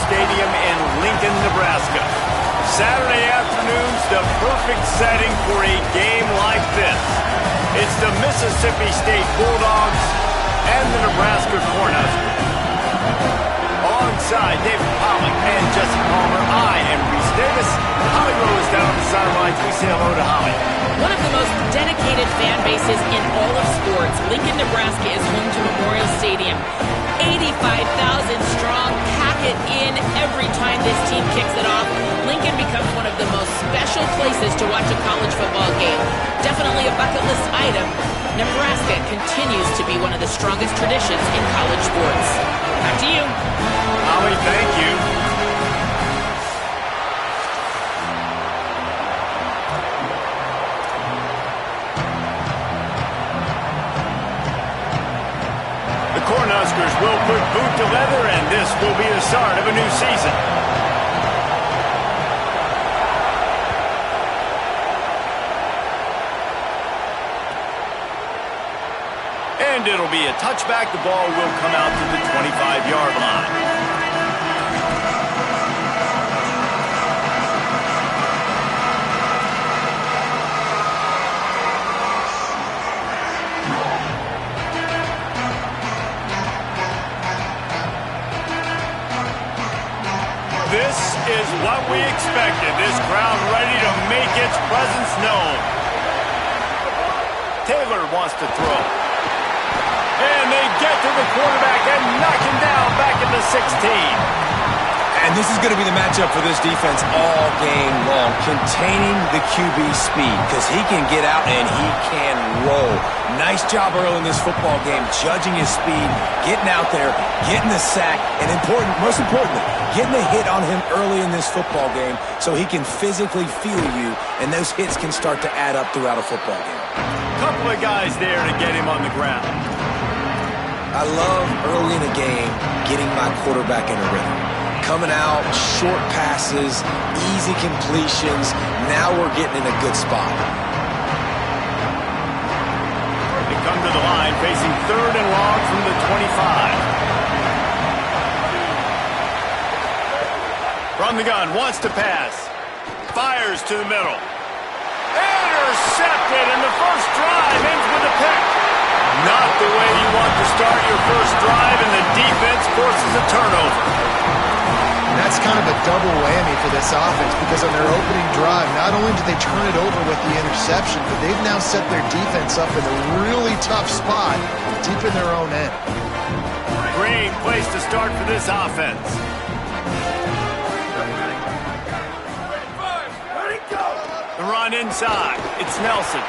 Stadium in Lincoln, Nebraska. Saturday afternoon's the perfect setting for a game like this. It's the Mississippi State Bulldogs and the Nebraska Cornhuskers. Alongside David Pollack and Jesse Palmer, I am Reese Davis. Holly Rowe is down on the sidelines. We say hello to Holly. One of the most dedicated fan bases in all of sports, Lincoln, Nebraska is home to Memorial Stadium. 85,000 strong, pack it in every time this team kicks it off. Lincoln becomes one of the most special places to watch a college football game. Definitely a bucket list item. Nebraska continues to be one of the strongest traditions in college sports. Back to you. Holly, thank you. The Cornhuskers will put boot to leather, and this will be the start of a new season. And it'll be a touchback. The ball will come out to the 25-yard line. This is what we expected. This crowd ready to make its presence known. Taylor wants to throw. And they get to the quarterback and knock him down back at the 16. And this is going to be the matchup for this defense all game long, containing the QB speed, because he can get out and he can roll. Nice job early in this football game, judging his speed, getting out there, getting the sack, and most importantly, getting a hit on him early in this football game so he can physically feel you, and those hits can start to add up throughout a football game. Couple of guys there to get him on the ground. I love early in a game getting my quarterback in a rhythm. Coming out, short passes, easy completions. Now we're getting in a good spot. They come to the line facing third and long from the 25. From the gun, wants to pass. Fires to the middle. Intercepted, and the first drive ends with a pick. Not the way you want to start your first drive, and the defense forces a turnover. That's kind of a double whammy for this offense, because on their opening drive, not only did they turn it over with the interception, but they've now set their defense up in a really tough spot deep in their own end. Great place to start for this offense. The run inside. It's Nelson.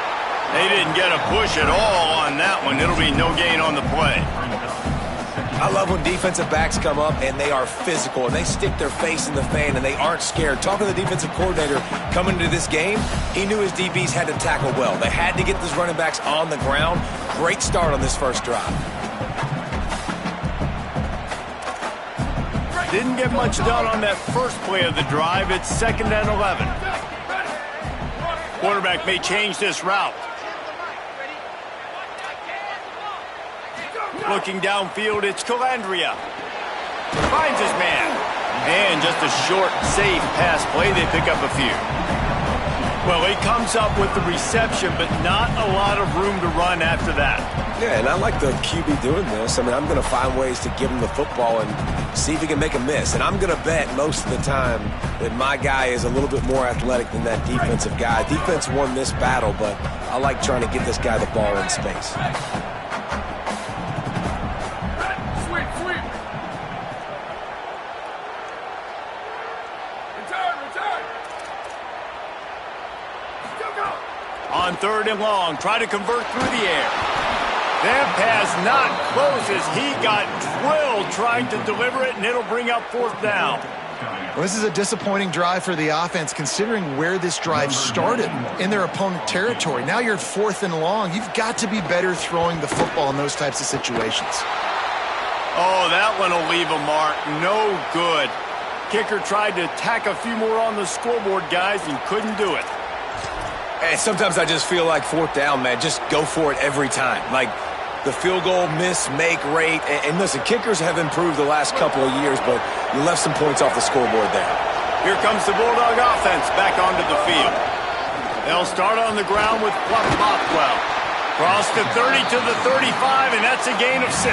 They didn't get a push at all on that one. It'll be no gain on the play. I love when defensive backs come up and they are physical and they stick their face in the fan and they aren't scared. Talking to the defensive coordinator coming into this game, he knew his DBs had to tackle well. They had to get those running backs on the ground. Great start on this first drive. Didn't get much done on that first play of the drive. It's 2nd and 11. Quarterback may change this route. Looking downfield, it's Calandria. Finds his man. And just a short, safe pass play. They pick up a few. Well, he comes up with the reception, but not a lot of room to run after that. Yeah, and I like the QB doing this. I mean, I'm going to find ways to give him the football and see if he can make a miss. And I'm going to bet most of the time that my guy is a little bit more athletic than that defensive guy. Defense won this battle, but I like trying to get this guy the ball in space. On 3rd and long, try to convert through the air. That pass not close as he got drilled trying to deliver it, and it'll bring up 4th down. Well, this is a disappointing drive for the offense, considering where this drive started, in their opponent territory. Now you're 4th and long. You've got to be better throwing the football in those types of situations. Oh, that one will leave a mark. No good. Kicker tried to tack a few more on the scoreboard, guys, and couldn't do it. And sometimes I just feel like 4th down, man, just go for it every time. Like the field goal miss-make rate. And listen, kickers have improved the last couple of years, but You left some points off the scoreboard there. Here comes the Bulldog offense back onto the field. They'll start on the ground with Fluff Bothwell. Cross the 30 to the 35, and that's a gain of 6.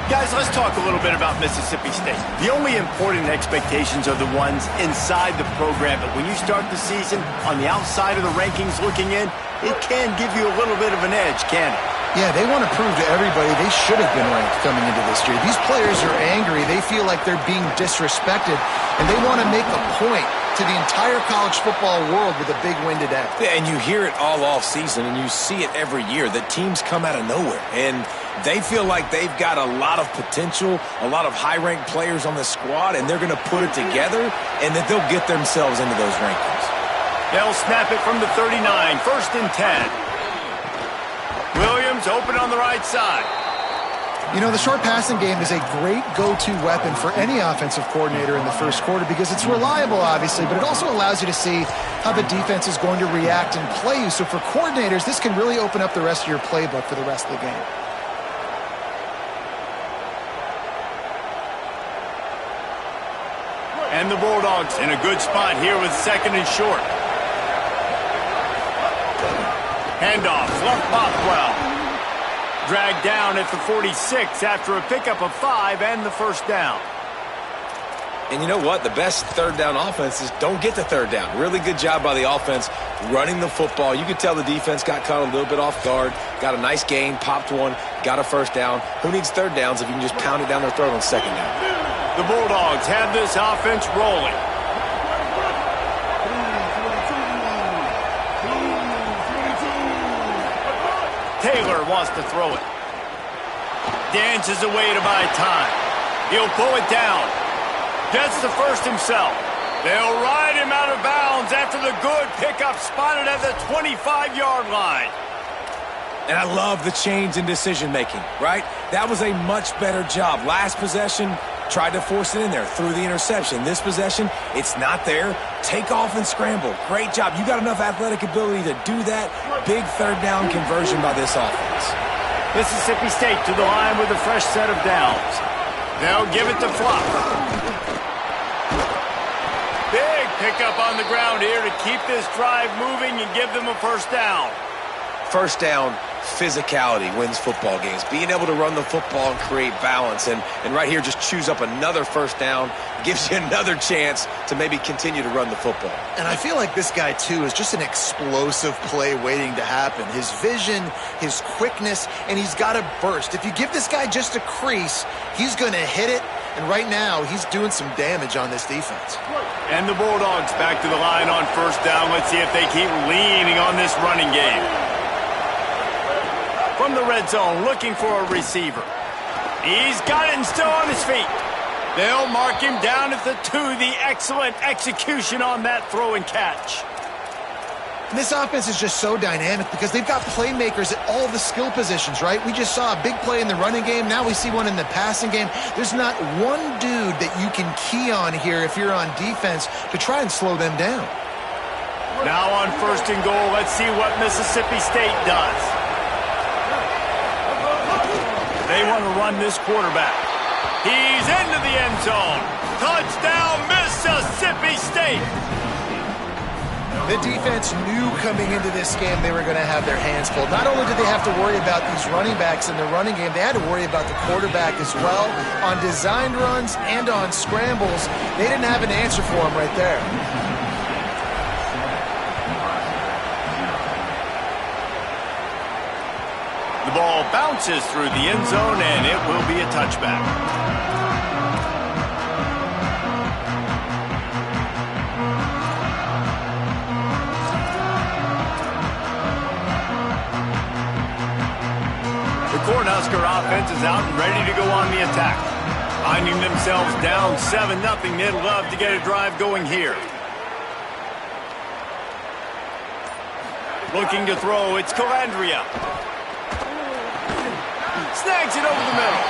Guys, let's talk a little bit about Mississippi State. The only important expectations are the ones inside the program, but when you start the season on the outside of the rankings looking in, it can give you a little bit of an edge, can it? Yeah, they want to prove to everybody they should have been ranked coming into this year. These players are angry. They feel like they're being disrespected, and they want to make a point to the entire college football world with a big win today. Yeah, and you hear it all off season, and you see it every year. The teams come out of nowhere, and they feel like they've got a lot of potential, a lot of high-ranked players on the squad, and they're going to put it together, and that they'll get themselves into those rankings. They'll snap it from the 39, 1st and 10. Williams open on the right side. You know, the short passing game is a great go-to weapon for any offensive coordinator in the first quarter because it's reliable, obviously, but it also allows you to see how the defense is going to react and play you. So for coordinators, this can really open up the rest of your playbook for the rest of the game. And the Bulldogs in a good spot here with 2nd and short. Handoff, Fluff Bothwell. Dragged down at the 46 after a pickup of 5 and the 1st down. And you know what? The best third down offenses don't get the third down. Really good job by the offense running the football. You could tell the defense got caught a little bit off guard, got a nice gain, popped one, got a 1st down. Who needs third downs if you can just pound it down their throat on 2nd down? The Bulldogs have this offense rolling. Taylor wants to throw it. Dances away to buy time. He'll pull it down. Gets the 1st himself. They'll ride him out of bounds after the good pickup spotted at the 25-yard line. And I love the change in decision-making, right? That was a much better job. Last possession, tried to force it in there, threw the interception. This possession, it's not there. Take off and scramble. Great job. You got enough athletic ability to do that. Big third down conversion by this offense. Mississippi State to the line with a fresh set of downs. They'll give it to Fluff. Big pickup on the ground here to keep this drive moving and give them a 1st down. 1st down, physicality wins football games. Being able to run the football and create balance. And right here, just choose up another 1st down. Gives you another chance to maybe continue to run the football. And I feel like this guy, too, is just an explosive play waiting to happen. His vision, his quickness, and he's got a burst. If you give this guy just a crease, he's going to hit it. And right now, he's doing some damage on this defense. And the Bulldogs back to the line on 1st down. Let's see if they keep leaning on this running game. From the red zone, looking for a receiver. He's got it and still on his feet. They'll mark him down at the 2. The excellent execution on that throw and catch. And this offense is just so dynamic because they've got playmakers at all the skill positions, right? We just saw a big play in the running game. Now we see one in the passing game. There's not one dude that you can key on here if you're on defense to try and slow them down. Now on 1st and goal, let's see what Mississippi State does. They want to run this quarterback. He's into the end zone. Touchdown, Mississippi State. The defense knew coming into this game they were going to have their hands full. Not only did they have to worry about these running backs in the running game, they had to worry about the quarterback as well. On designed runs and on scrambles, they didn't have an answer for him right there. The ball bounces through the end zone, and it will be a touchback. The Cornhusker offense is out and ready to go on the attack. Finding themselves down 7-0, they'd love to get a drive going here. Looking to throw, it's Calandria. Snags it over the middle.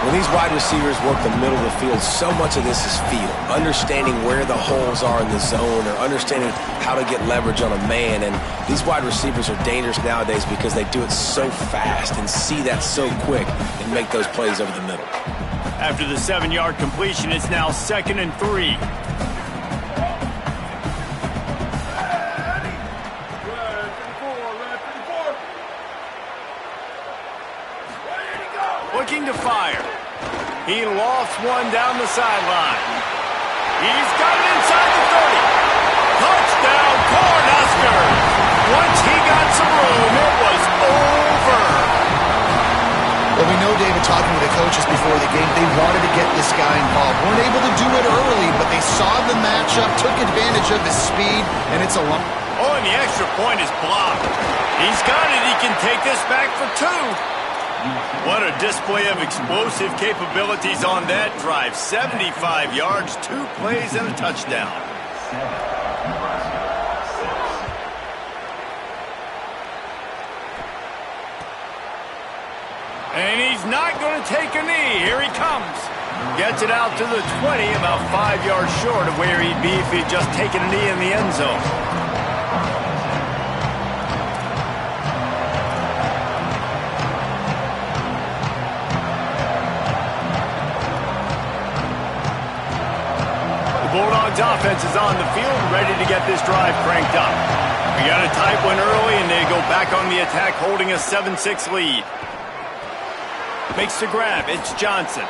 When these wide receivers work the middle of the field, so much of this is feel. Understanding where the holes are in the zone or understanding how to get leverage on a man. And these wide receivers are dangerous nowadays because they do it so fast and see that so quick and make those plays over the middle. After the 7-yard completion, it's now 2nd and 3. Looking to fire. He lofts one down the sideline. He's got it inside the 30. Touchdown, Cornhuskers! Once he got some room, it was over. Well, we know, David, talking to the coaches before the game, they wanted to get this guy involved. Weren't able to do it early, but they saw the matchup, took advantage of his speed, and it's a long... Oh, and the extra point is blocked. He's got it. He can take this back for 2. What a display of explosive capabilities on that drive. 75 yards, 2 plays, and a touchdown. And he's not going to take a knee. Here he comes. Gets it out to the 20, about 5 yards short of where he'd be if he'd just taken a knee in the end zone. Bulldogs offense is on the field, ready to get this drive cranked up. We got a tight one early, and they go back on the attack, holding a 7-6 lead. Makes the grab. It's Johnson.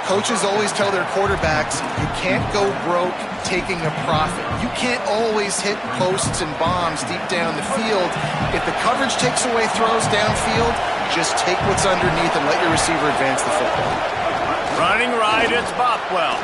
Coaches always tell their quarterbacks, you can't go broke taking a profit. You can't always hit posts and bombs deep down the field. If the coverage takes away throws downfield, just take what's underneath and let your receiver advance the football. Running right, it's Bothwell.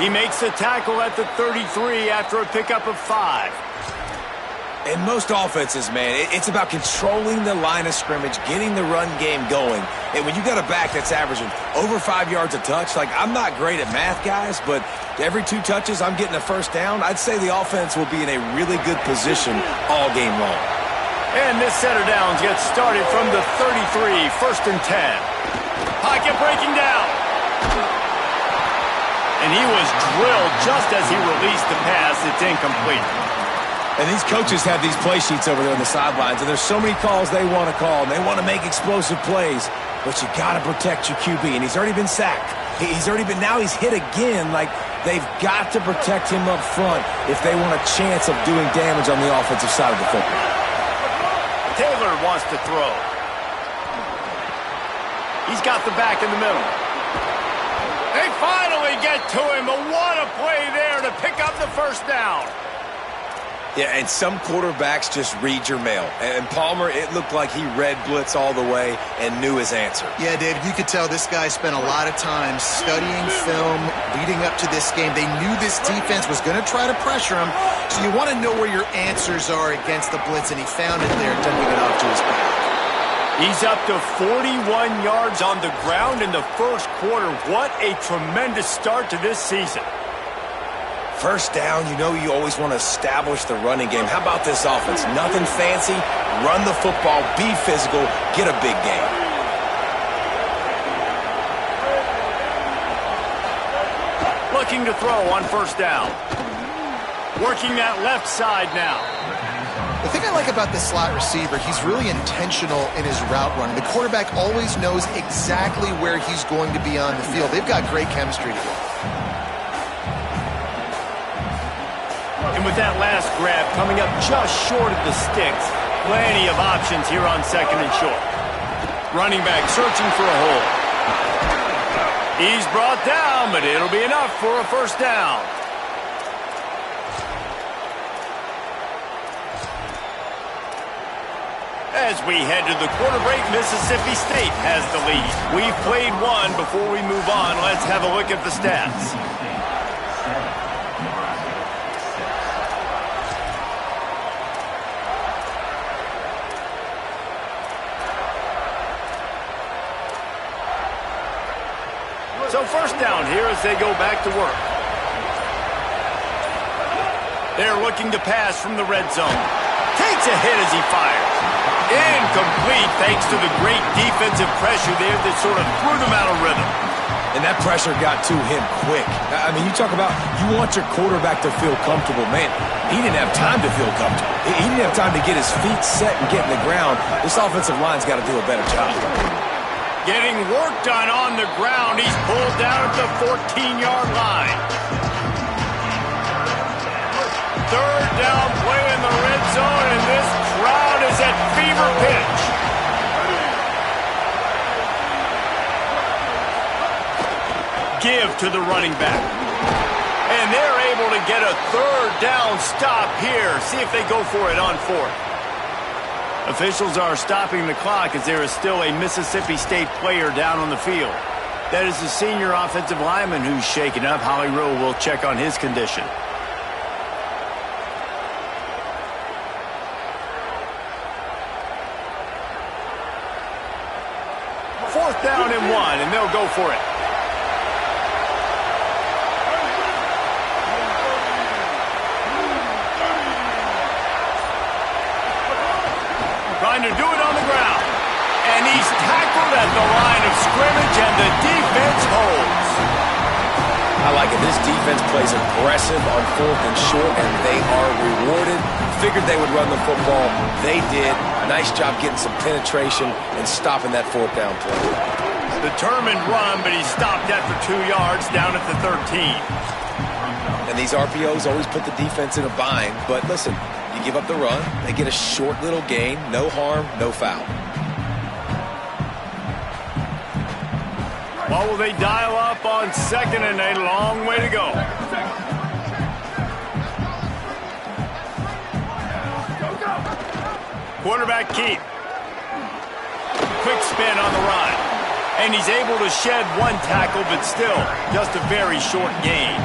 He makes the tackle at the 33 after a pickup of 5. In most offenses, man, it's about controlling the line of scrimmage, getting the run game going. And when you got a back that's averaging over 5 yards a touch, like, I'm not great at math, guys, but every 2 touches I'm getting a first down, I'd say the offense will be in a really good position all game long. And this set of downs gets started from the 33, 1st and 10. Pocket breaking down. And he was drilled just as he released the pass. It's incomplete. And these coaches have these play sheets over there on the sidelines, and there's so many calls they want to call, and they want to make explosive plays, but you got to protect your QB, and he's already been sacked. Now he's hit again. Like, they've got to protect him up front if they want a chance of doing damage on the offensive side of the football. Taylor wants to throw. He's got the back in the middle. They finally get to him, but what a play there to pick up the first down. Yeah, and some quarterbacks just read your mail. And Palmer, it looked like he read blitz all the way and knew his answer. Yeah, David, you could tell this guy spent a lot of time studying film leading up to this game. They knew this defense was going to try to pressure him, so you want to know where your answers are against the blitz, and he found it there, dumping it off to his back. He's up to 41 yards on the ground in the first quarter. What a tremendous start to this season. First down, you know you always want to establish the running game. How about this offense? Nothing fancy. Run the football, be physical, get a big game. Looking to throw on first down. Working that left side now. The thing I like about this slot receiver, he's really intentional in his route running. The quarterback always knows exactly where he's going to be on the field. They've got great chemistry together. And with that last grab coming up just short of the sticks, plenty of options here on 2nd and short. Running back searching for a hole. He's brought down, but it'll be enough for a first down. As we head to the quarter break, Mississippi State has the lead. We've played one. Before we move on, let's have a look at the stats. So first down here as they go back to work. They're looking to pass from the red zone. Takes a hit as he fires. Incomplete thanks to the great defensive pressure there that sort of threw them out of rhythm. And that pressure got to him quick. I mean, you talk about you want your quarterback to feel comfortable. Man, he didn't have time to feel comfortable. He didn't have time to get his feet set and get in the ground. This offensive line's got to do a better job. Getting work done on the ground. He's pulled down at the 14-yard line. Third down play in the red zone, and this crowd is at fever pitch. Give to the running back. And they're able to get a third down stop here. See if they go for it on fourth. Officials are stopping the clock as there is still a Mississippi State player down on the field. That is the senior offensive lineman who's shaken up. Holly Rowe will check on his condition. Fourth down and 1, and they'll go for it. Trying to do it on the ground. And he's tackled at the line of scrimmage, and the defense holds. I like it. This defense plays aggressive on fourth and short, and they are rewarded. Figured they would run the football. They did. Nice job getting some penetration and stopping that fourth down play. Determined run, but he stopped after 2 yards down at the 13. And these RPOs always put the defense in a bind. But listen, you give up the run, they get a short little gain. No harm, no foul. What will they dial up on second, and a long way to go? Quarterback keep. Quick spin on the run. And he's able to shed one tackle, but still just a very short gain.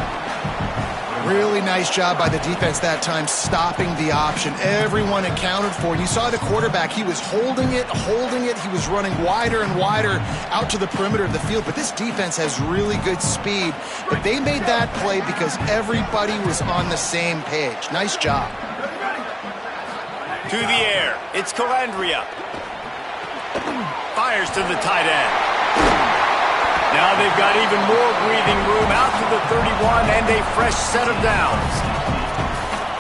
Really nice job by the defense that time, stopping the option. Everyone accounted for it. You saw the quarterback. He was holding it. He was running wider and wider out to the perimeter of the field. But this defense has really good speed. But they made that play because everybody was on the same page. Nice job. To the air. It's Calandria. Fires to the tight end. Now they've got even more breathing room out to the 31 and a fresh set of downs.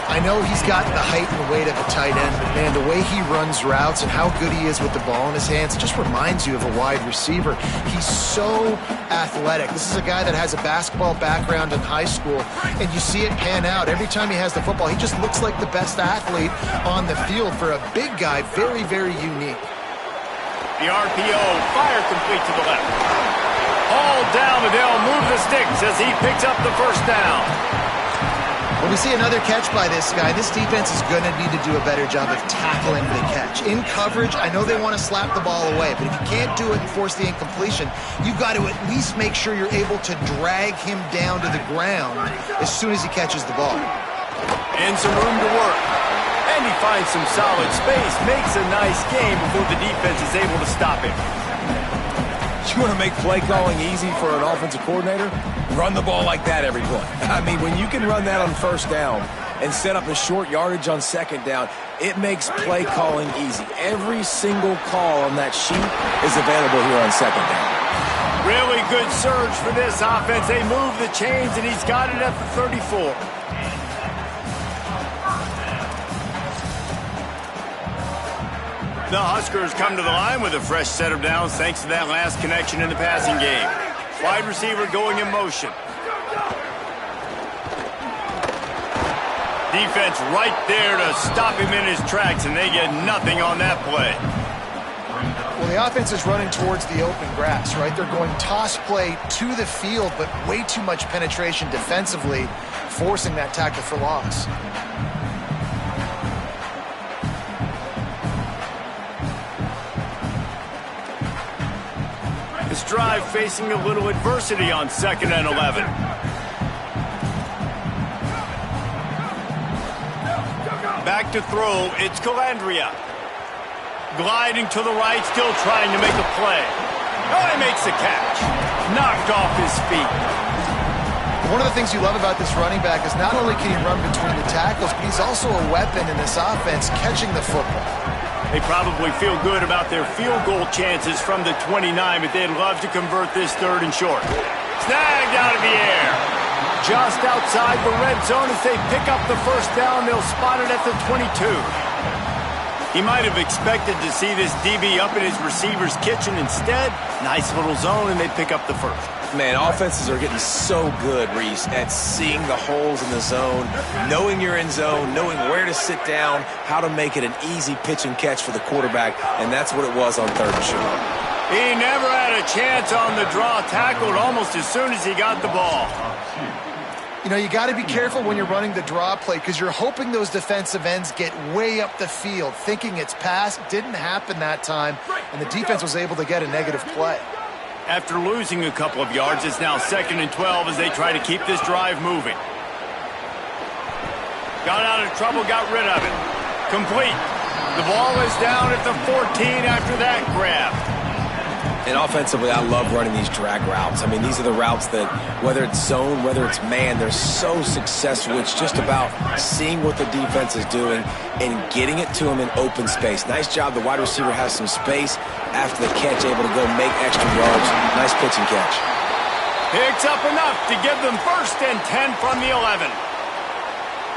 I know he's got the height and weight of a tight end, but man, the way he runs routes and how good he is with the ball in his hands, it just reminds you of a wide receiver. He's so athletic. This is a guy that has a basketball background in high school, and you see it pan out. Every time he has the football, he just looks like the best athlete on the field. For a big guy, very, very unique. The RPO, fire complete to the left. All down, but they'll move the sticks as he picks up the first down. When we see another catch by this guy, this defense is going to need to do a better job of tackling the catch. In coverage, I know they want to slap the ball away, but if you can't do it and force the incompletion, you've got to at least make sure you're able to drag him down to the ground as soon as he catches the ball. And some room to work. And he finds some solid space, makes a nice game before the defense is able to stop him. You want to make play calling easy for an offensive coordinator? Run the ball like that every play. I mean, when you can run that on first down and set up a short yardage on second down, it makes play calling easy. Every single call on that sheet is available here on second down. Really good surge for this offense. They move the chains, and he's got it at the 34. The Huskers come to the line with a fresh set of downs thanks to that last connection in the passing game. Wide receiver going in motion. Defense right there to stop him in his tracks, and they get nothing on that play. Well, the offense is running towards the open grass, right? They're going toss play to the field, but way too much penetration defensively, forcing that tackle for loss. This drive facing a little adversity on 2nd and 11. Back to throw, it's Calandria. Gliding to the right, still trying to make a play. Oh, he makes the catch. Knocked off his feet. One of the things you love about this running back is not only can he run between the tackles, but he's also a weapon in this offense, catching the football. They probably feel good about their field goal chances from the 29, but they'd love to convert this 3rd and short. Snagged out of the air. Just outside the red zone as they pick up the first down. They'll spot it at the 22. He might have expected to see this DB up in his receiver's kitchen. Instead, nice little zone, and they pick up the first. Man, offenses are getting so good, Reese, at seeing the holes in the zone, knowing you're in zone, knowing where to sit down, how to make it an easy pitch and catch for the quarterback, and that's what it was on 3rd and short. He never had a chance on the draw, tackled almost as soon as he got the ball. You know, you got to be careful when you're running the draw play because you're hoping those defensive ends get way up the field, thinking it's pass. Didn't happen that time, and the defense was able to get a negative play. After losing a couple of yards, it's now 2nd and 12 as they try to keep this drive moving. Got out of trouble, got rid of it. Complete. The ball is down at the 14 after that grab. And offensively, I love running these drag routes. I mean, these are the routes that, whether it's zone, whether it's man, they're so successful. It's just about seeing what the defense is doing and getting it to them in open space. Nice job. The wide receiver has some space after the catch, able to go make extra yards. Nice pitch and catch. Picks up enough to give them 1st and 10 from the 11.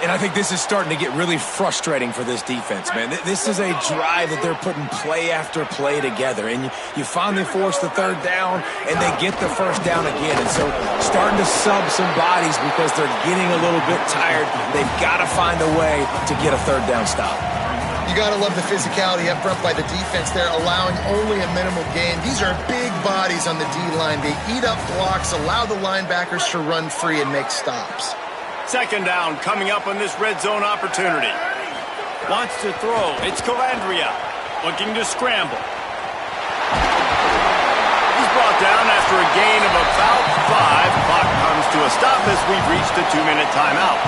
And I think this is starting to get really frustrating for this defense, man. This is a drive that they're putting play after play together. And you finally force the 3rd down, and they get the 1st down again. And so starting to sub some bodies because they're getting a little bit tired. They've got to find a way to get a 3rd down stop. You got to love the physicality up front by the defense there, allowing only a minimal gain. These are big bodies on the D-line. They eat up blocks, allow the linebackers to run free and make stops. 2nd down coming up on this red zone opportunity. Wants to throw. It's Calandria looking to scramble. He's brought down after a gain of about 5. Clock comes to a stop as we've reached a 2-minute timeout.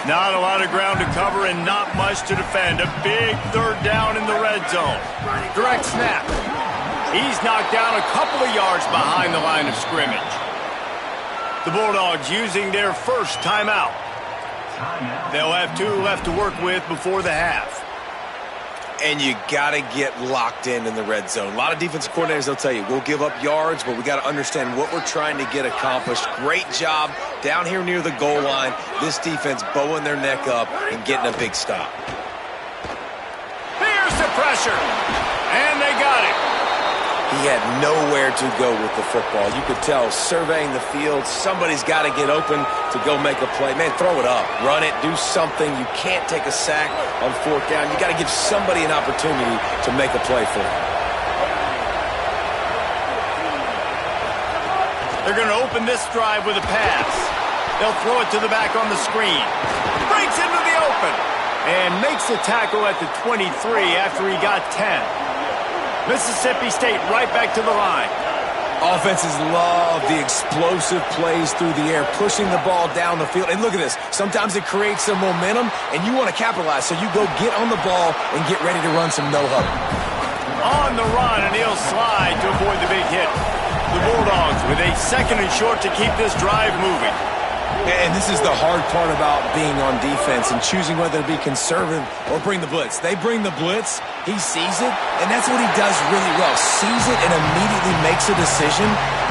Not a lot of ground to cover and not much to defend. A big 3rd down in the red zone. Direct snap. He's knocked down a couple of yards behind the line of scrimmage. The Bulldogs using their 1st timeout. They'll have 2 left to work with before the half. And you got to get locked in the red zone. A lot of defensive coordinators, they'll tell you, we'll give up yards, but we got to understand what we're trying to get accomplished. Great job down here near the goal line. This defense bowing their neck up and getting a big stop. Here's the pressure. And they got it. He had nowhere to go with the football. You could tell, surveying the field, somebody's got to get open to go make a play. Man, throw it up, run it, do something. You can't take a sack on 4th down. You got to give somebody an opportunity to make a play for him. They're going to open this drive with a pass. They'll throw it to the back on the screen. Breaks into the open and makes the tackle at the 23 after he got 10. Mississippi State right back to the line. Offenses love the explosive plays through the air, pushing the ball down the field. And look at this. Sometimes it creates some momentum, and you want to capitalize. So you go get on the ball and get ready to run some no-huddle. On the run, and he'll slide to avoid the big hit. The Bulldogs with a 2nd and short to keep this drive moving. And this is the hard part about being on defense and choosing whether to be conservative or bring the blitz. They bring the blitz, he sees it, and that's what he does really well. Sees it and immediately makes a decision,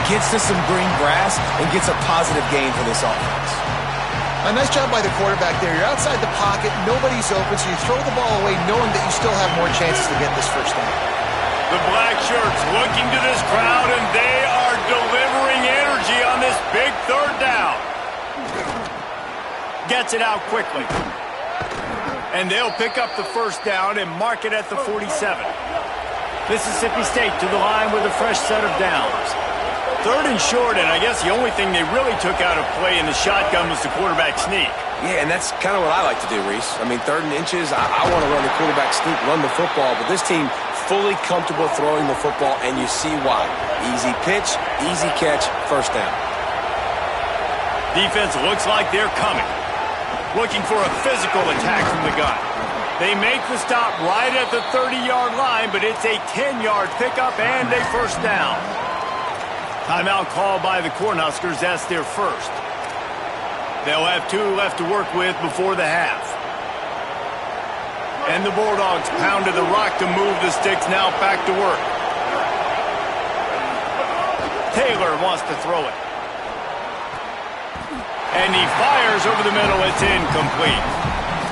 gets to some green grass, and gets a positive gain for this offense. A nice job by the quarterback there. You're outside the pocket, nobody's open, so you throw the ball away knowing that you still have more chances to get this 1st down. The black shirts looking to this crowd, and they are delivering energy on this big 3rd down. Gets it out quickly. And they'll pick up the 1st down and mark it at the 47. Mississippi State to the line with a fresh set of downs. 3rd and short, and I guess the only thing they really took out of play in the shotgun was the quarterback sneak. Yeah, and that's kind of what I like to do, Reese. I mean, 3rd and inches, I want to run the quarterback sneak, run the football, but this team fully comfortable throwing the football, and you see why. Easy pitch, easy catch, 1st down. Defense looks like they're coming. Looking for a physical attack from the gun. They make the stop right at the 30-yard line, but it's a 10-yard pickup and a 1st down. Timeout called by the Cornhuskers. That's their 1st. They'll have 2 left to work with before the half. And the Bulldogs pounded the rock to move the sticks, now back to work. Taylor wants to throw it. And he fires over the middle. It's incomplete.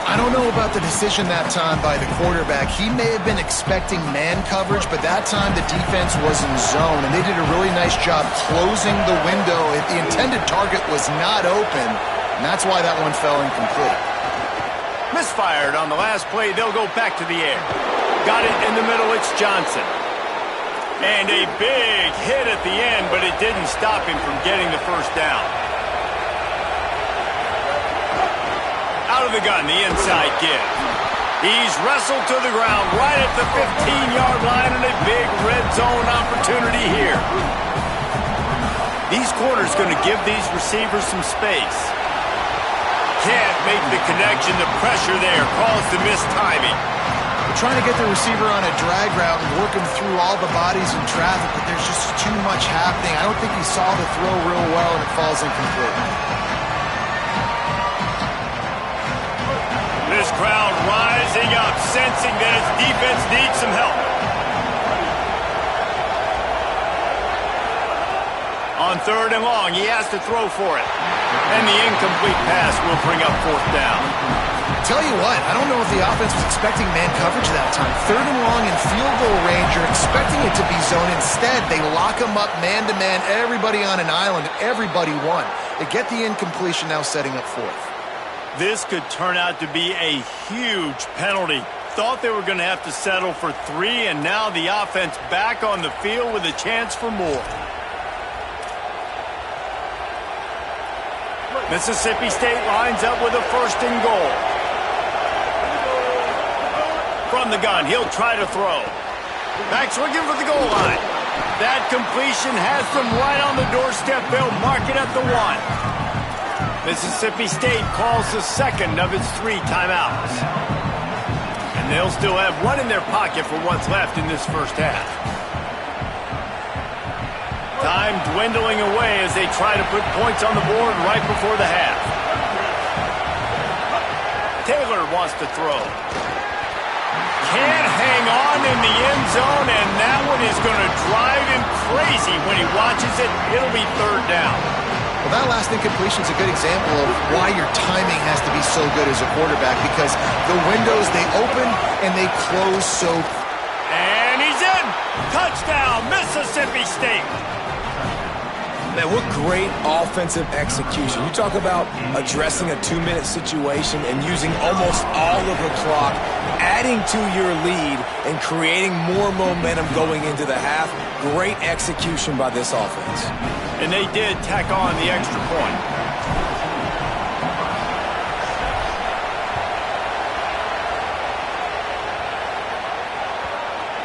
I don't know about the decision that time by the quarterback. He may have been expecting man coverage, but that time the defense was in zone, and they did a really nice job closing the window. The intended target was not open, and that's why that one fell incomplete. Misfired on the last play. They'll go back to the air. Got it in the middle. It's Johnson. And a big hit at the end, but it didn't stop him from getting the first down. Out of the gun, the inside give. He's wrestled to the ground right at the 15-yard line, and a big red zone opportunity here. These corners going to give these receivers some space. Can't make the connection. The pressure there caused the missed timing. They're trying to get the receiver on a drag route and work him through all the bodies in traffic, but there's just too much happening. I don't think he saw the throw real well, and it falls incomplete. This crowd rising up, sensing that its defense needs some help. On 3rd and long, he has to throw for it. And the incomplete pass will bring up 4th down. Tell you what, I don't know if the offense was expecting man coverage that time. 3rd and long in field goal range, you're expecting it to be zone. Instead, they lock him up man-to-man, everybody on an island, everybody won. They get the incompletion, now setting up 4th. This could turn out to be a huge penalty. Thought they were going to have to settle for 3, and now the offense back on the field with a chance for more. Mississippi State lines up with a 1st and goal. From the gun, he'll try to throw. Back swinging for the goal line. That completion has them right on the doorstep. They'll mark it at the 1. Mississippi State calls the 2nd of its 3 timeouts. And they'll still have 1 in their pocket for what's left in this first half. Time dwindling away as they try to put points on the board right before the half. Taylor wants to throw. Can't hang on in the end zone, and that one is going to drive him crazy when he watches it. It'll be 3rd down. Well, that last incompletion is a good example of why your timing has to be so good as a quarterback, because the windows, they open and they close so. And he's in! Touchdown, Mississippi State! Man, what great offensive execution. You talk about addressing a 2-minute situation and using almost all of the clock, adding to your lead and creating more momentum going into the half. Great execution by this offense. And they did tack on the extra point.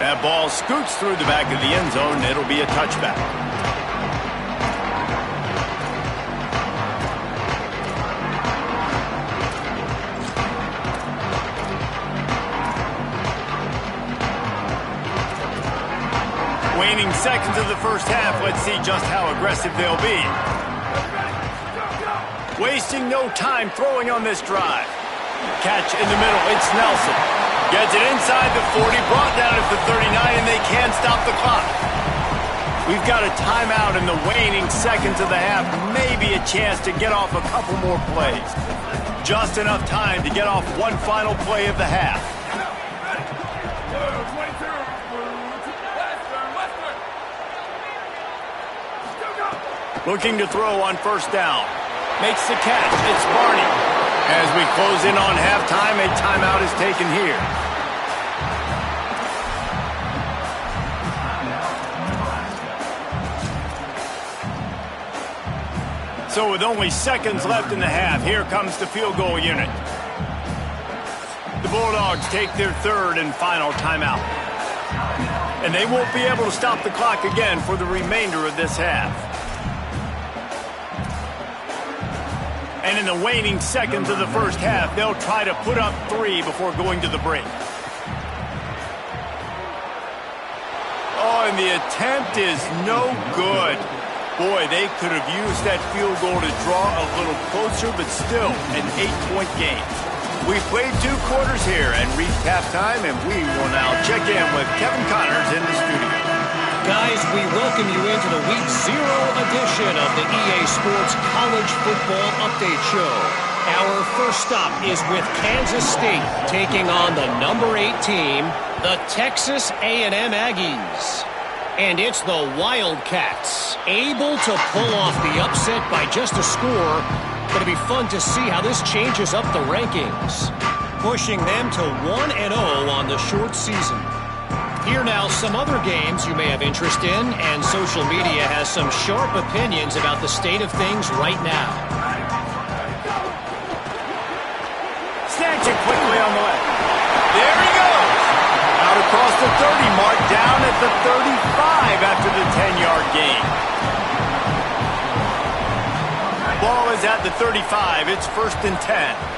That ball scoots through the back of the end zone. It'll be a touchback. Waning seconds of the first half. Let's see just how aggressive they'll be. Wasting no time throwing on this drive. Catch in the middle. It's Nelson. Gets it inside the 40, brought down at the 39, and they can't stop the clock. We've got a timeout in the waning seconds of the half. Maybe a chance to get off a couple more plays. Just enough time to get off one final play of the half. Looking to throw on 1st down. Makes the catch. It's Barney. As we close in on halftime, a timeout is taken here. So with only seconds left in the half, here comes the field goal unit. The Bulldogs take their 3rd and final timeout. And they won't be able to stop the clock again for the remainder of this half. And in the waning seconds of the first half, they'll try to put up 3 before going to the break. Oh, and the attempt is no good. Boy, they could have used that field goal to draw a little closer, but still an 8-point game. We've played 2 quarters here and reached halftime, and we will now check in with Kevin Connors in the studio. Guys, we welcome you into the Week 0 edition of the EA Sports College Football Update Show. Our first stop is with Kansas State taking on the number 8 team, the Texas A&M Aggies. And it's the Wildcats, able to pull off the upset by just a score. Going to be fun to see how this changes up the rankings, pushing them to 1-0 on the short season. Here now, some other games you may have interest in, and social media has some sharp opinions about the state of things right now. Snatch it quickly on the left. There he goes. Out across the 30 mark, down at the 35 after the 10-yard gain. Ball is at the 35. It's 1st and 10.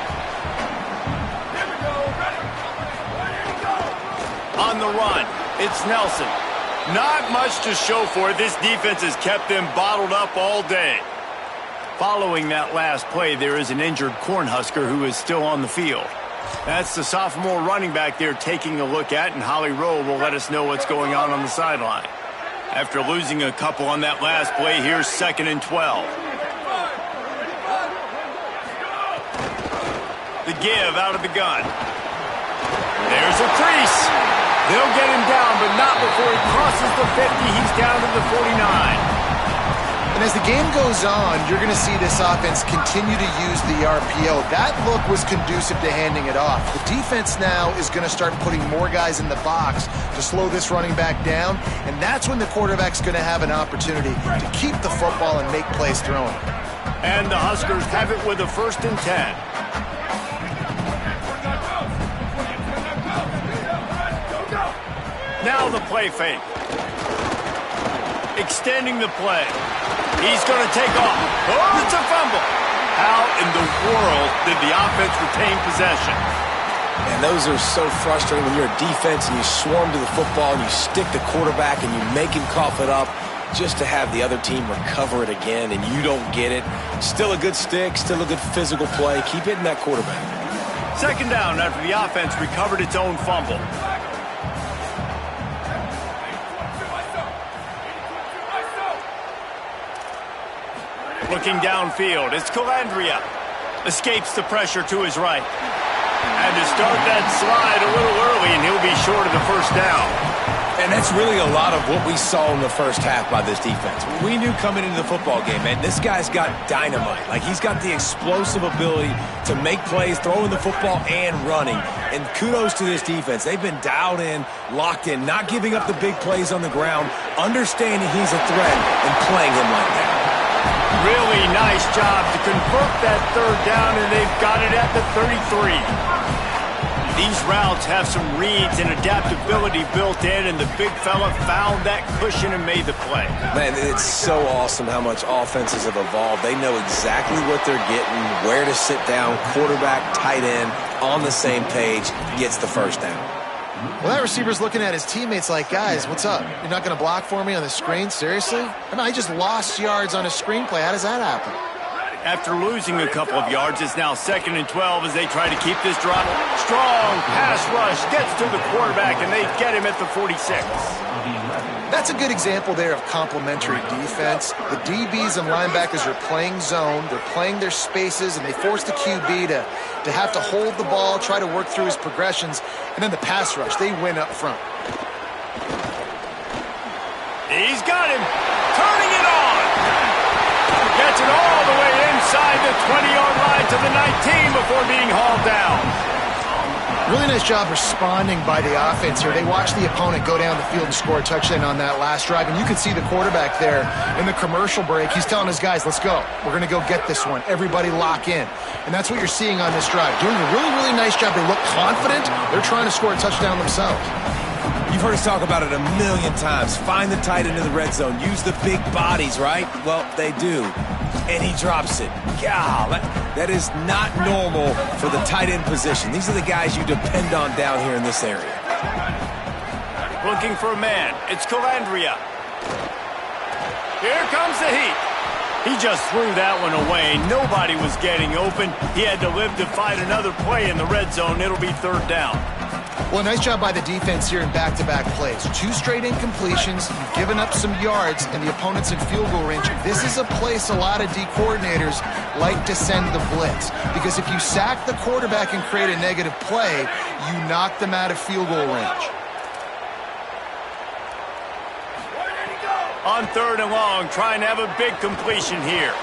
On the run, it's Nelson. Not much to show for it. This defense has kept them bottled up all day. Following that last play, there is an injured Cornhusker who is still on the field. That's the sophomore running back they're taking a look at, and Holly Rowe will let us know what's going on the sideline. After losing a couple on that last play, here's 2nd and 12. The give out of the gun. There's a crease. They'll get him down, but not before he crosses the 50. He's down to the 49. And as the game goes on, you're going to see this offense continue to use the RPO. That look was conducive to handing it off. The defense now is going to start putting more guys in the box to slow this running back down, and that's when the quarterback's going to have an opportunity to keep the football and make plays throwing. And the Huskers have it with a 1st and 10. Now the play fake. Extending the play. He's going to take off. Oh, it's a fumble. How in the world did the offense retain possession? And those are so frustrating when you're a defense and you swarm to the football and you stick the quarterback and you make him cough it up just to have the other team recover it again and you don't get it. Still a good stick, still a good physical play. Keep hitting that quarterback. 2nd down after the offense recovered its own fumble. Looking downfield, it's Calandria. Escapes the pressure to his right. And to start that slide a little early, and he'll be short of the 1st down. And that's really a lot of what we saw in the first half by this defense. We knew coming into the football game, man, this guy's got dynamite. Like, he's got the explosive ability to make plays, throwing the football and running. And kudos to this defense. They've been dialed in, locked in, not giving up the big plays on the ground, understanding he's a threat, and playing him like that. Really nice job to convert that 3rd down, and they've got it at the 33. These routes have some reads and adaptability built in, and the big fella found that cushion and made the play. Man, it's so awesome how much offenses have evolved. They know exactly what they're getting, where to sit down, quarterback, tight end, on the same page, gets the 1st down. Well, that receiver's looking at his teammates like, guys, what's up? You're not going to block for me on the screen? Seriously? I mean, I just lost yards on a screenplay. How does that happen? After losing a couple of yards, it's now 2nd and 12 as they try to keep this drive. Strong pass rush gets to the quarterback, and they get him at the 46. That's a good example there of complementary defense. The DBs and linebackers are playing zone, they're playing their spaces, and they force the QB to have to hold the ball, try to work through his progressions, and then the pass rush, they win up front. He's got him. Turning it on. Gets it all the way inside the 20-yard line to the 19 before being hauled down. Really nice job responding by the offense here. They watched the opponent go down the field and score a touchdown on that last drive, and you can see the quarterback there in the commercial break. He's telling his guys, let's go. We're going to go get this one. Everybody lock in. And that's what you're seeing on this drive. Doing a really, really nice job. They look confident. They're trying to score a touchdown themselves. You've heard us talk about it a million times. Find the tight end in the red zone. Use the big bodies, right? Well, they do. And he drops it. God, that is not normal for the tight end position. These are the guys you depend on down here in this area. Looking for a man. It's Calandria. Here comes the heat. He just threw that one away. Nobody was getting open. He had to live to fight another play in the red zone. It'll be 3rd down. Well, nice job by the defense here in back-to-back plays. 2 straight incompletions, you've given up some yards, and the opponent's in field goal range. This is a place a lot of D coordinators like to send the blitz, because if you sack the quarterback and create a negative play, you knock them out of field goal range. On 3rd and long, trying to have a big completion here.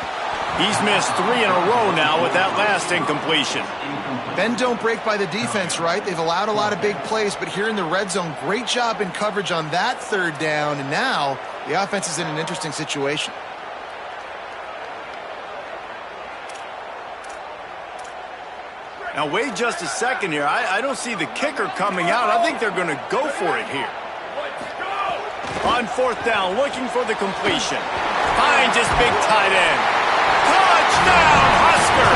He's missed 3 in a row now with that last incompletion. Bend don't break by the defense, right? They've allowed a lot of big plays, but here in the red zone, great job in coverage on that 3rd down, and now the offense is in an interesting situation. Now wait just a second here. I don't see the kicker coming out. I think they're going to go for it here. On 4th down, looking for the completion. Finds his big tight end. Touchdown, Husker!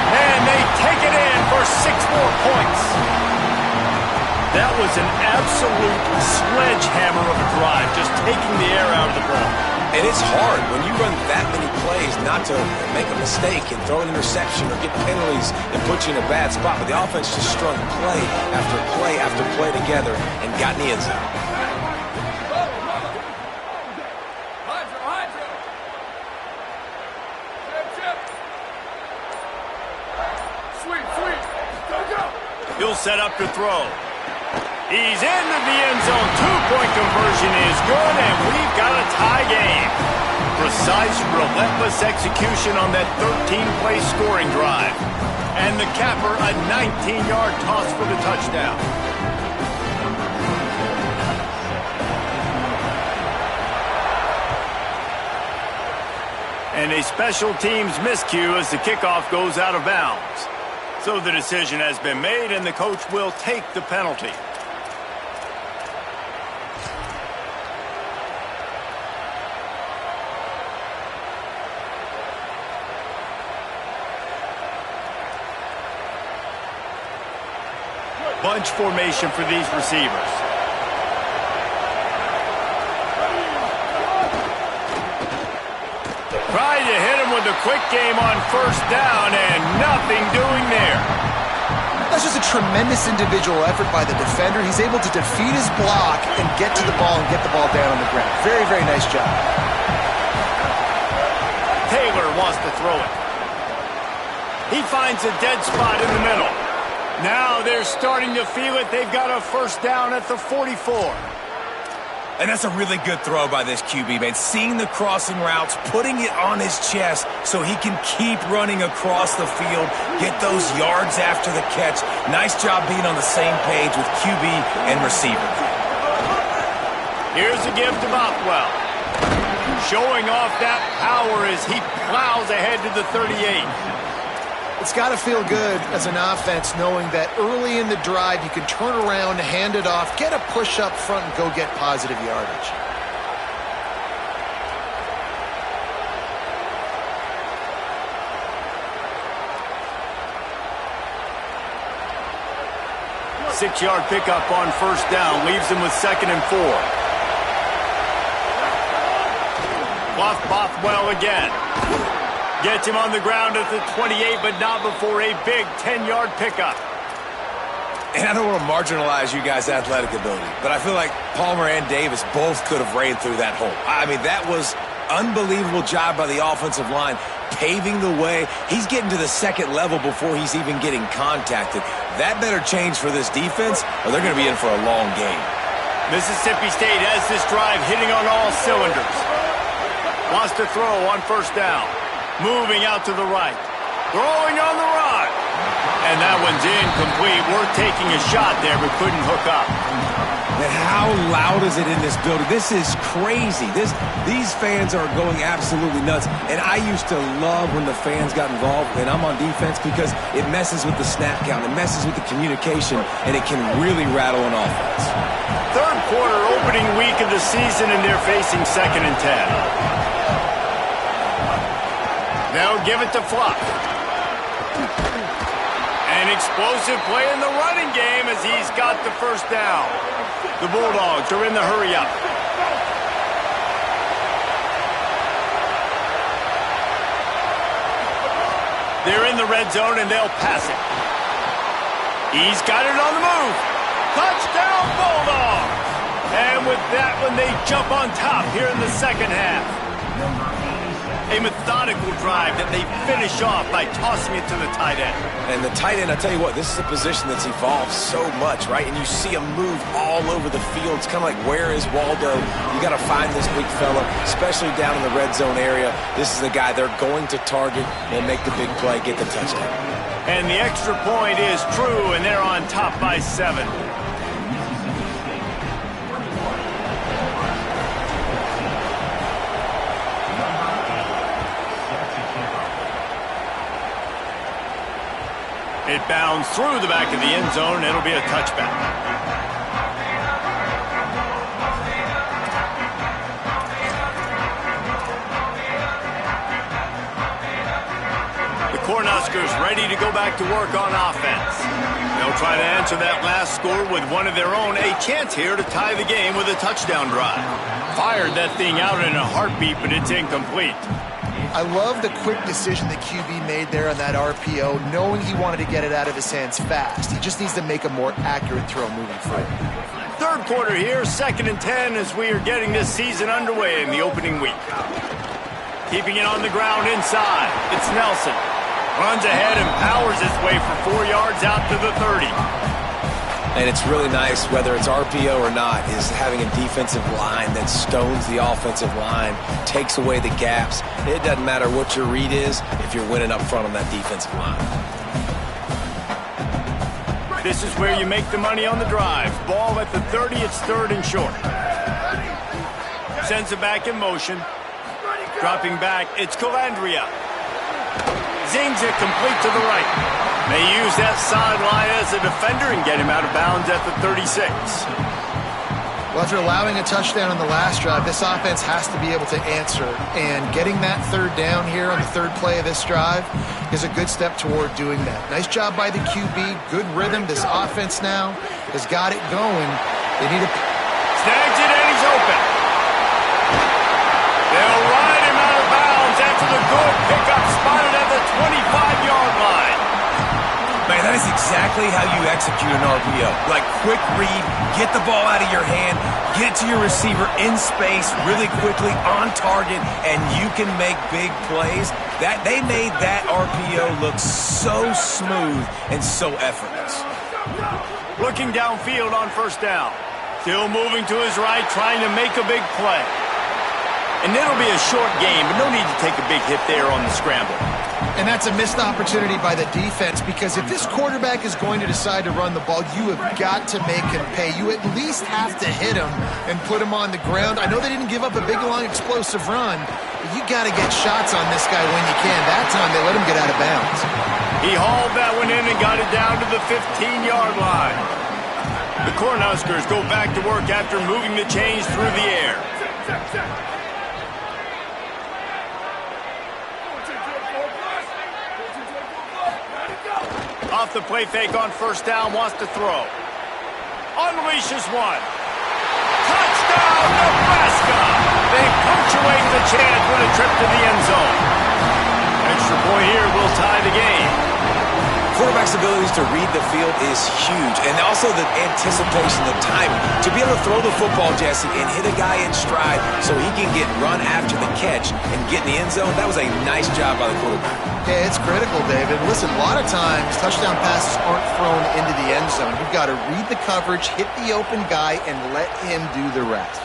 And they take it in for 6 more points. That was an absolute sledgehammer of a drive, just taking the air out of the ball. And it's hard when you run that many plays not to make a mistake and throw an interception or get penalties and put you in a bad spot. But the offense just strung play after play after play together and got in the end zone. He'll set up to throw. He's into the end zone. 2-point conversion is good, and we've got a tie game. Precise, relentless execution on that 13-play scoring drive. And the capper, a 19-yard toss for the touchdown. And a special teams miscue as the kickoff goes out of bounds. So the decision has been made, and the coach will take the penalty. Bunch formation for these receivers. Tried to hit him with a quick game on 1st down, and nothing doing there. That's just a tremendous individual effort by the defender. He's able to defeat his block and get to the ball and get the ball down on the ground. Very, very nice job. Taylor wants to throw it. He finds a dead spot in the middle. Now they're starting to feel it. They've got a 1st down at the 44. And that's a really good throw by this QB, man. Seeing the crossing routes, putting it on his chest so he can keep running across the field, get those yards after the catch. Nice job being on the same page with QB and receiver. Here's a give to Bothwell. Showing off that power as he plows ahead to the 38. It's got to feel good as an offense knowing that early in the drive you can turn around, hand it off, get a push up front, and go get positive yardage. Six-yard pickup on 1st down leaves him with 2nd and 4. Bothwell again. Gets him on the ground at the 28, but not before a big 10-yard pickup. And I don't want to marginalize you guys' athletic ability, but I feel like Palmer and Davis both could have ran through that hole. I mean, that was unbelievable job by the offensive line, paving the way. He's getting to the 2nd level before he's even getting contacted. That better change for this defense, or they're going to be in for a long game. Mississippi State has this drive hitting on all cylinders. Wants to throw on 1st down. Moving out to the right. Throwing on the run. And that one's incomplete. We're taking a shot there, but couldn't hook up. And how loud is it in this building? This is crazy. These fans are going absolutely nuts. And I used to love when the fans got involved, and I'm on defense, because it messes with the snap count. It messes with the communication, and it can really rattle an offense. 3rd quarter, opening week of the season, and they're facing 2nd and 10. They'll give it to Fluff. An explosive play in the running game as he's got the 1st down. The Bulldogs are in the hurry-up. They're in the red zone, and they'll pass it. He's got it on the move. with that when they jump on top here in the second half. A methodical drive that they finish off by tossing it to the tight end. And the tight end, I tell you what, this is a position that's evolved so much, right? And you see him move all over the field. It's kind of like, where is Waldo? You got to find this big fella, especially down in the red zone area. This is the guy they're going to target and make the big play, get the touchdown. And the extra point is true, and they're on top by 7. It bounds through the back of the end zone, and it'll be a touchback. The Cornhuskers ready to go back to work on offense. They'll try to answer that last score with one of their own. A chance here to tie the game with a touchdown drive. Fired that thing out in a heartbeat, but it's incomplete. I love the quick decision the QB made there on that RPO, knowing he wanted to get it out of his hands fast. He just needs to make a more accurate throw moving forward. Third quarter here, 2nd and 10 as we are getting this season underway in the opening week. Keeping it on the ground inside. It's Nelson. Runs ahead and powers his way for 4 yards out to the 30. And it's really nice, whether it's RPO or not, is having a defensive line that stones the offensive line, takes away the gaps. It doesn't matter what your read is if you're winning up front on that defensive line. This is where you make the money on the drive. Ball at the 30, it's 3rd and short. Sends it back in motion. Dropping back, it's Calandria. Zings it complete to the right. They use that sideline as a defender and get him out of bounds at the 36. Well, after allowing a touchdown on the last drive, this offense has to be able to answer. And getting that 3rd down here on the 3rd play of this drive is a good step toward doing that. Nice job by the QB. Good rhythm. This offense now has got it going. They need to... Snags it and he's open. They'll ride him out of bounds after the good pickup spotted at the 25-yard line. Man, that is exactly how you execute an RPO. Like, quick read, get the ball out of your hand, get it to your receiver in space really quickly, on target, and you can make big plays. They made that RPO look so smooth and so effortless. Looking downfield on 1st down. Still moving to his right, trying to make a big play. And it'll be a short game, but no need to take a big hit there on the scramble. And that's a missed opportunity by the defense, because if this quarterback is going to decide to run the ball, you have got to make him pay. You at least have to hit him and put him on the ground. I know they didn't give up a big, long, explosive run, but you got to get shots on this guy when you can. That time they let him get out of bounds. He hauled that one in and got it down to the 15-yard line. The Cornhuskers go back to work after moving the chains through the air. Off the play fake on 1st down, wants to throw. Unleashes one. Touchdown, Nebraska! They punctuate the chance with a trip to the end zone. Extra point here will tie the game. Quarterback's abilities to read the field is huge, and also the anticipation, the timing. To be able to throw the football, Jesse, and hit a guy in stride so he can get run after the catch and get in the end zone, that was a nice job by the quarterback. Yeah, it's critical, David. Listen, a lot of times touchdown passes aren't thrown into the end zone. You've got to read the coverage, hit the open guy, and let him do the rest.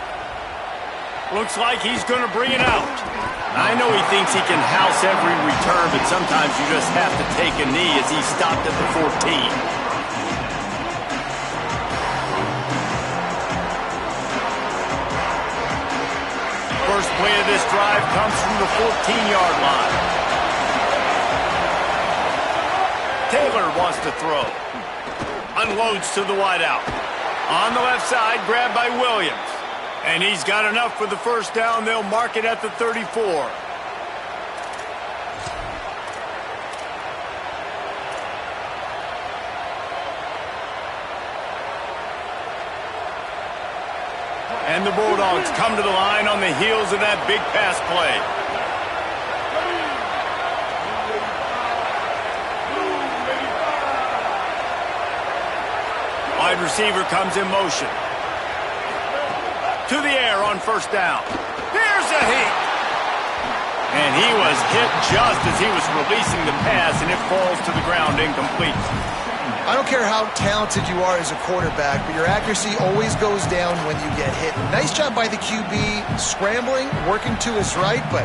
Looks like he's going to bring it out. I know he thinks he can house every return, but sometimes you just have to take a knee as he stopped at the 14. First play of this drive comes from the 14-yard line. Taylor wants to throw. Unloads to the wideout. On the left side, grabbed by Williams. And he's got enough for the 1st down. They'll mark it at the 34. And the Bulldogs come to the line on the heels of that big pass play. Wide receiver comes in motion. To the air on first down. Here's a heat. And he was hit just as he was releasing the pass, and it falls to the ground incomplete. I don't care how talented you are as a quarterback, but your accuracy always goes down when you get hit. Nice job by the QB scrambling, working to his right, but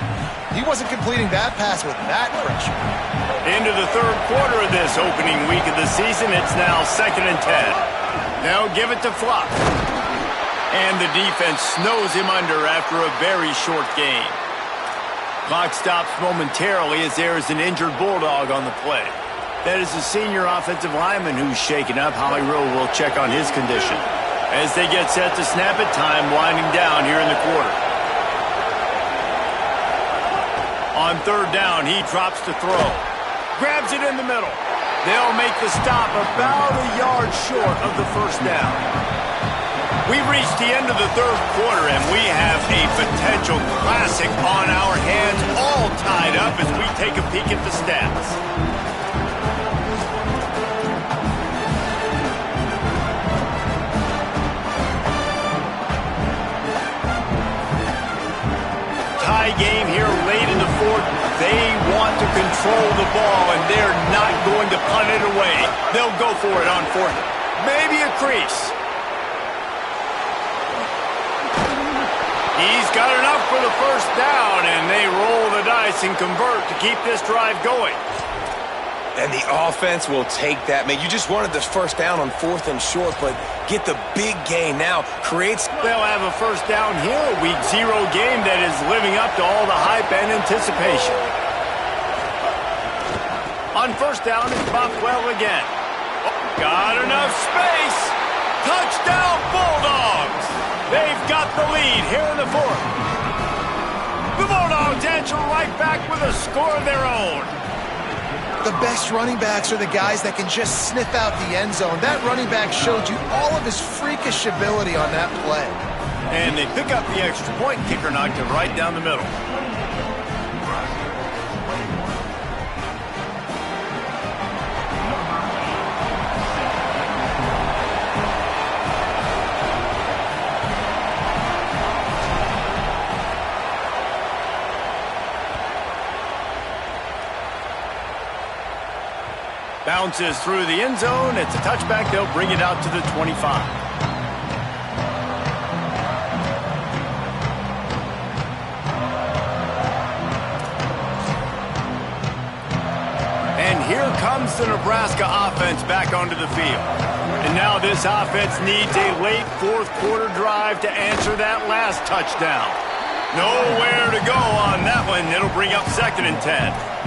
he wasn't completing that pass with that pressure. Into the third quarter of this opening week of the season, it's now 2nd and 10. Now give it to Flock. And the defense snows him under after a very short game. Clock stops momentarily as there is an injured Bulldog on the play. That is the senior offensive lineman who's shaken up. Holly Rowe will check on his condition. As they get set to snap it, time winding down here in the quarter. On third down, he drops to throw. Grabs it in the middle. They'll make the stop about a yard short of the first down. We've reached the end of the third quarter, and we have a potential classic on our hands, all tied up as we take a peek at the stats. Tie game here late in the fourth. They want to control the ball, and they're not going to punt it away. They'll go for it on fourth. Maybe a crease. He's got enough for the first down, and they roll the dice and convert to keep this drive going. And the offense will take that. Man, you just wanted this first down on 4th and short, but get the big gain now. They'll have a first down here, a week 0 game that is living up to all the hype and anticipation. On first down, it's Bothwell again. Got enough space. Touchdown, Bulldogs. They've got the lead here in the fourth. The Bulldogs answer right back with a score of their own. The best running backs are the guys that can just sniff out the end zone. That running back showed you all of his freakish ability on that play. And they pick up the extra point. Kicker knocked it right down the middle. Bounces through the end zone. It's a touchback. They'll bring it out to the 25. And here comes the Nebraska offense back onto the field. And now this offense needs a late fourth quarter drive to answer that last touchdown. Nowhere to go on that one. It'll bring up 2nd and 10.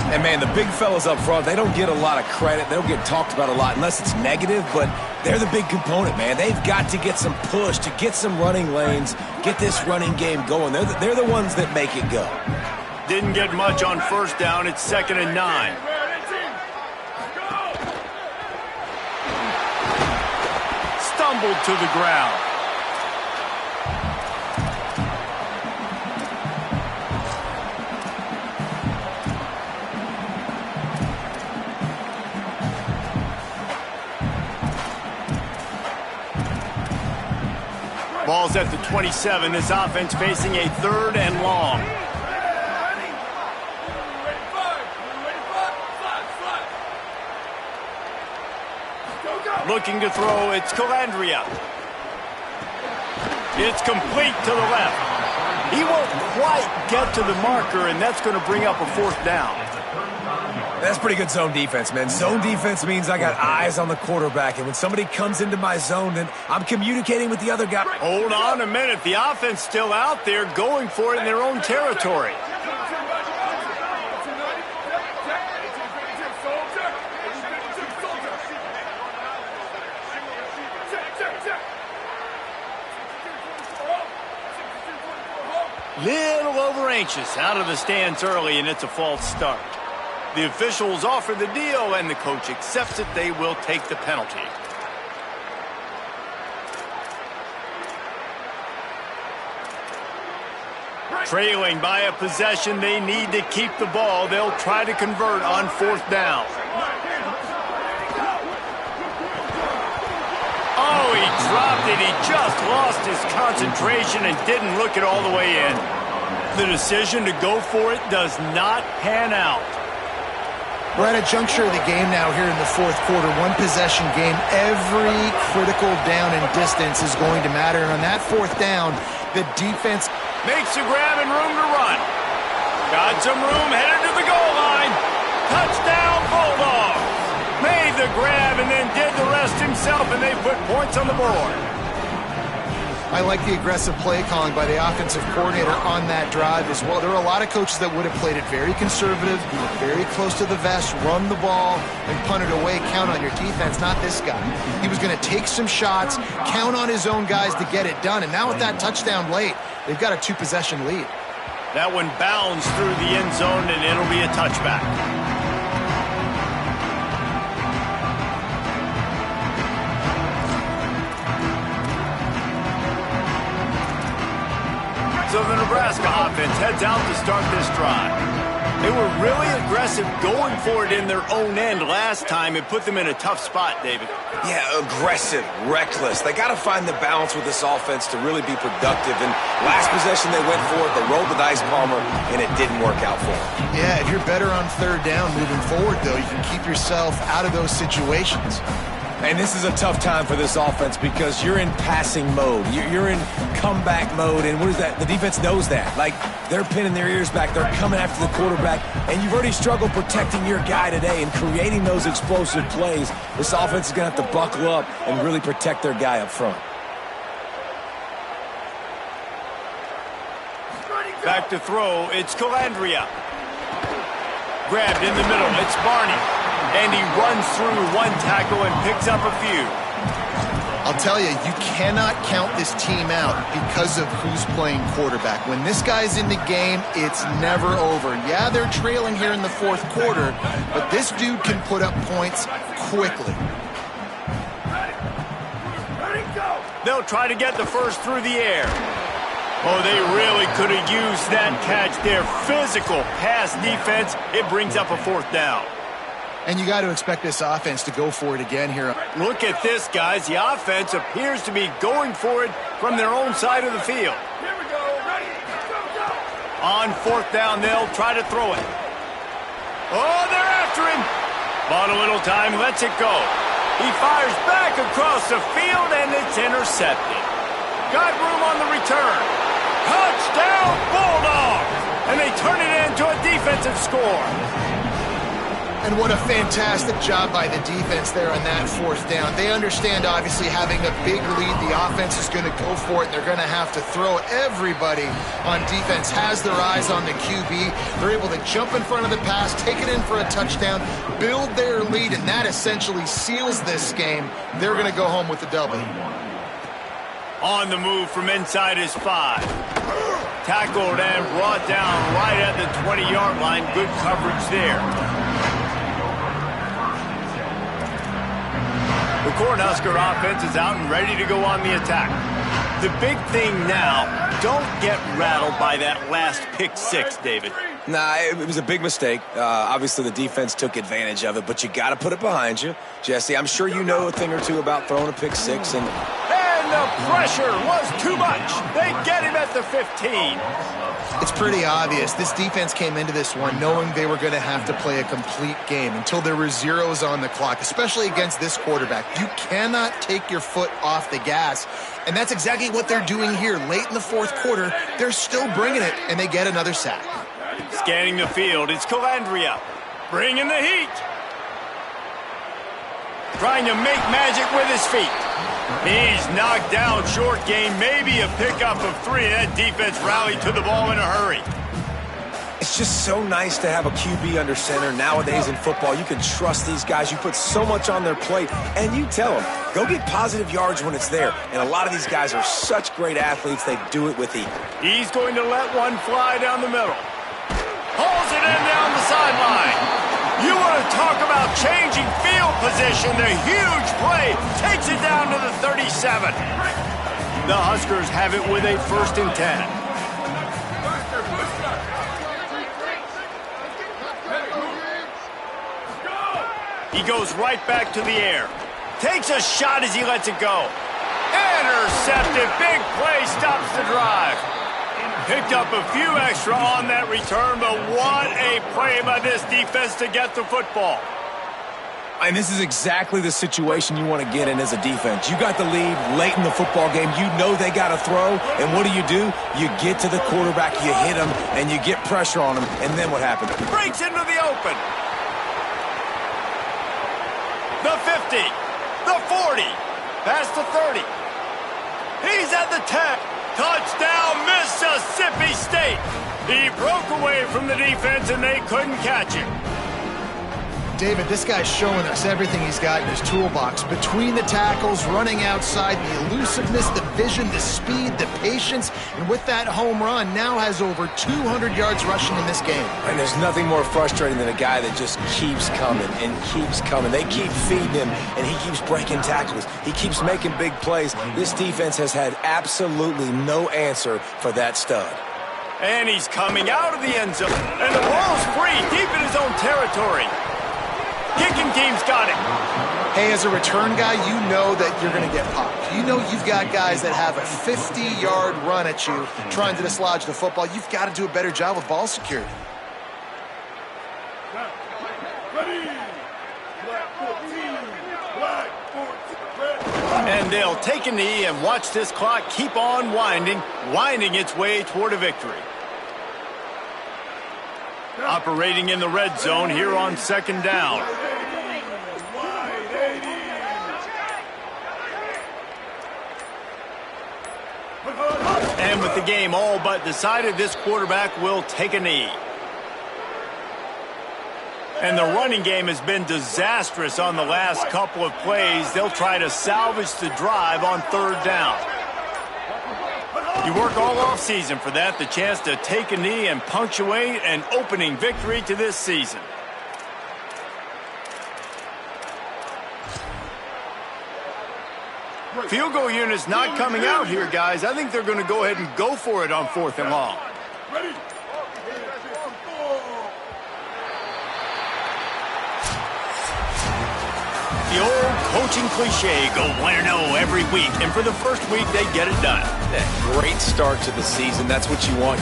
And, man, the big fellas up front, they don't get a lot of credit. They don't get talked about a lot unless it's negative, but they're the big component, man. They've got to get some push, to get some running lanes, get this running game going. They're the ones that make it go. Didn't get much on first down. It's 2nd and 9. Stumbled to the ground. Ball's at the 27. This offense facing a 3rd and long. Looking to throw, it's Calandria. It's complete to the left. He won't quite get to the marker, and that's going to bring up a 4th down. That's pretty good zone defense, man. Zone defense means I got eyes on the quarterback, and when somebody comes into my zone, then I'm communicating with the other guy. Hold on a minute. The offense still out there going for it in their own territory. Little over anxious, out of the stands early, and it's a false start. The officials offer the deal, and the coach accepts it. They will take the penalty. Trailing by a possession, they need to keep the ball. They'll try to convert on 4th down. Oh, he dropped it. He just lost his concentration and didn't look it all the way in. The decision to go for it does not pan out. We're at a juncture of the game now here in the fourth quarter. One possession game. Every critical down and distance is going to matter. And on that fourth down, the defense makes a grab and room to run. Got some room, headed to the goal line. Touchdown, Bulldogs. Made the grab and then did the rest himself, and they put points on the board. I like the aggressive play calling by the offensive coordinator on that drive as well. There are a lot of coaches that would have played it very conservative, very close to the vest, run the ball, and punt it away, count on your defense. Not this guy. He was going to take some shots, count on his own guys to get it done. And now with that touchdown late, they've got a two-possession lead. That one bounds through the end zone, and it'll be a touchback. So the Nebraska offense heads out to start this drive. They were really aggressive going for it in their own end last time. It put them in a tough spot, David. Yeah, aggressive, reckless. They got to find the balance with this offense to really be productive. And last possession they went for it, they rolled the dice, Palmer, and it didn't work out for them. Yeah, if you're better on third down moving forward, though, you can keep yourself out of those situations. And this is a tough time for this offense because you're in passing mode. You're in comeback mode, and what is that? The defense knows that. Like, they're pinning their ears back. They're coming after the quarterback, and you've already struggled protecting your guy today and creating those explosive plays. This offense is going to have to buckle up and really protect their guy up front. Back to throw, it's Calandria. Grabbed in the middle, it's Barney. And he runs through one tackle and picks up a few. I'll tell you, you cannot count this team out because of who's playing quarterback. When this guy's in the game, it's never over. Yeah, they're trailing here in the fourth quarter, but this dude can put up points quickly. They'll try to get the first through the air. Oh, they really could have used that catch there. Physical pass defense. It brings up a fourth down. And you got to expect this offense to go for it again here. Look at this, guys. The offense appears to be going for it from their own side of the field. Here we go. Ready? Go. On fourth down, they'll try to throw it. Oh, they're after him. Bought a little time, lets it go. He fires back across the field, and it's intercepted. Got room on the return. Touchdown, Bulldogs! And they turn it into a defensive score. And what a fantastic job by the defense there on that fourth down. They understand, obviously, having a big lead. The offense is going to go for it. They're going to have to throw. Everybody on defense has their eyes on the QB. They're able to jump in front of the pass, take it in for a touchdown, build their lead, and that essentially seals this game. They're going to go home with the W. On the move from inside his 5. Tackled and brought down right at the 20-yard line. Good coverage there. The Cornhusker offense is out and ready to go on the attack. The big thing now, don't get rattled by that last pick 6, David. Nah, it was a big mistake. Obviously, the defense took advantage of it, but you got to put it behind you. Jesse, I'm sure you know a thing or two about throwing a pick 6. And the pressure was too much. They get him at the 15. It's pretty obvious. This defense came into this one knowing they were going to have to play a complete game until there were zeros on the clock, especially against this quarterback. You cannot take your foot off the gas, and that's exactly what they're doing here. Late in the fourth quarter, they're still bringing it, and they get another sack. Scanning the field, it's Calandria. Bringing the heat. Trying to make magic with his feet. He's knocked down, short game, maybe a pickup of 3. That defense rallied to the ball in a hurry. It's just so nice to have a QB under center. Nowadays in football, you can trust these guys. You put so much on their plate, and you tell them, go get positive yards when it's there. And a lot of these guys are such great athletes, they do it with ease. He's going to let one fly down the middle. Hauls it in down the sideline. You want to talk about changing field position. The huge play takes it down to the 37. The Huskers have it with a 1st and 10. He goes right back to the air. Takes a shot as he lets it go. intercepted. Big play stops the drive. Picked up a few extra on that return, but what a play by this defense to get the football. And this is exactly the situation you want to get in as a defense. You got the lead late in the football game. You know they got to throw. And what do? You get to the quarterback, you hit him, and you get pressure on him. And then what happens? Breaks into the open. The 50. The 40. Past the 30. He's at the 10. Touchdown, Mississippi State. He broke away from the defense, and they couldn't catch him. David, this guy's showing us everything he's got in his toolbox. Between the tackles, running outside, the elusiveness, the vision, the speed, the patience, and with that home run, now has over 200 yards rushing in this game. And there's nothing more frustrating than a guy that just keeps coming and keeps coming. They keep feeding him, and he keeps breaking tackles. He keeps making big plays. This defense has had absolutely no answer for that stud. And he's coming out of the end zone, and the ball's free, deep in his own territory. Kicking team's got it. Hey, as a return guy, you know that you're going to get popped. You know you've got guys that have a 50-yard run at you trying to dislodge the football. You've got to do a better job with ball security. And they'll take a knee and watch this clock keep on winding its way toward a victory. Operating in the red zone here on second down. And with the game all but decided, this quarterback will take a knee. And the running game has been disastrous on the last couple of plays. They'll try to salvage the drive on third down. You work all offseason for that, the chance to take a knee and punctuate an opening victory to this season. Field goal unit's not coming out here, guys. I think they're going to go ahead and go for it on 4th and long. Ready? The old coaching cliche, go 1-0 every week, and for the first week, they get it done. Great start to the season. That's what you want.